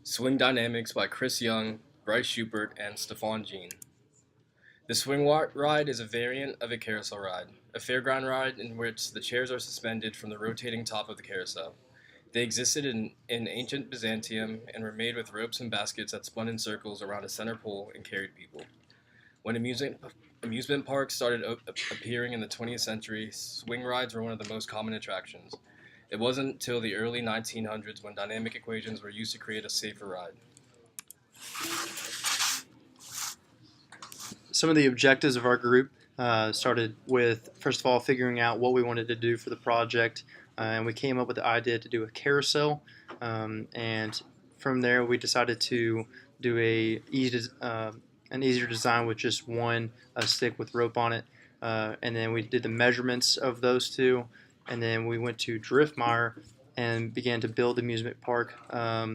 Swing Dynamics by Chris Young, Bryce Schubert, and Stefan Jean. The swing ride is a variant of a carousel ride, a fairground ride in which the chairs are suspended from the rotating top of the carousel. They existed in ancient Byzantium and were made with ropes and baskets that spun in circles around a center pole and carried people. When amusement parks started appearing in the 20th century, swing rides were one of the most common attractions. It wasn't until the early 1900s when dynamic equations were used to create a safer ride. Some of the objectives of our group started with, first of all, figuring out what we wanted to do for the project, and we came up with the idea to do a carousel, and from there we decided to do an easier design with just one stick with rope on it, and then we did the measurements of those two, and then we went to Driftmeyer and began to build the amusement park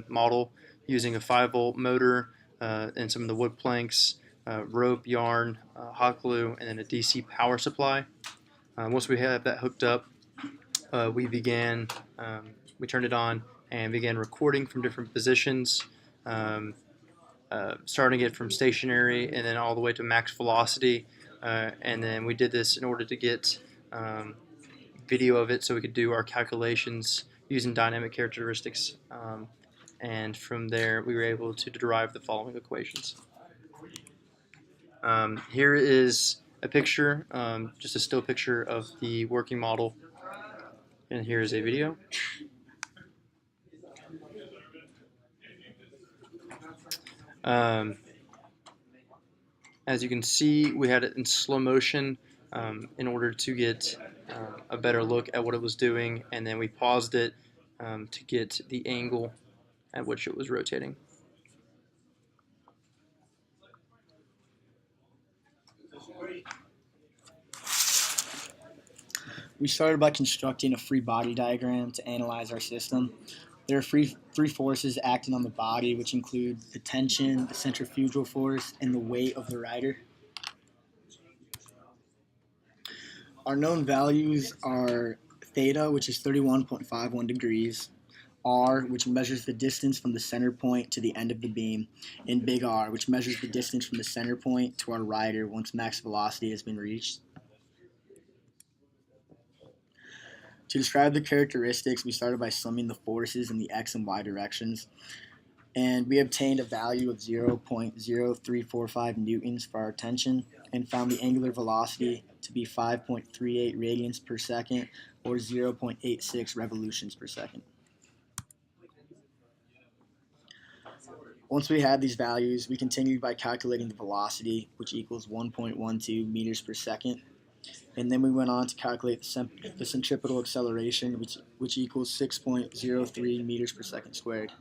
model using a 5-volt motor and some of the wood planks, rope, yarn, hot glue, and then a DC power supply. Once we had that hooked up, we turned it on and began recording from different positions, starting it from stationary and then all the way to max velocity. And then we did this in order to get video of it so we could do our calculations using dynamic characteristics. And from there, we were able to derive the following equations. Here is a picture, just a still picture of the working model, and here is a video. As you can see, we had it in slow motion in order to get a better look at what it was doing, and then we paused it to get the angle at which it was rotating. We started by constructing a free body diagram to analyze our system. There are three forces acting on the body, which include the tension, the centrifugal force, and the weight of the rider. Our known values are theta, which is 31.51 degrees, R, which measures the distance from the center point to the end of the beam, and big R, which measures the distance from the center point to our rider once max velocity has been reached. To describe the characteristics, we started by summing the forces in the x and y directions, and we obtained a value of 0.0345 newtons for our tension and found the angular velocity to be 5.38 radians per second or 0.86 revolutions per second. Once we had these values, we continued by calculating the velocity, which equals 1.12 meters per second. And then we went on to calculate the centripetal acceleration, which equals 6.03 meters per second squared.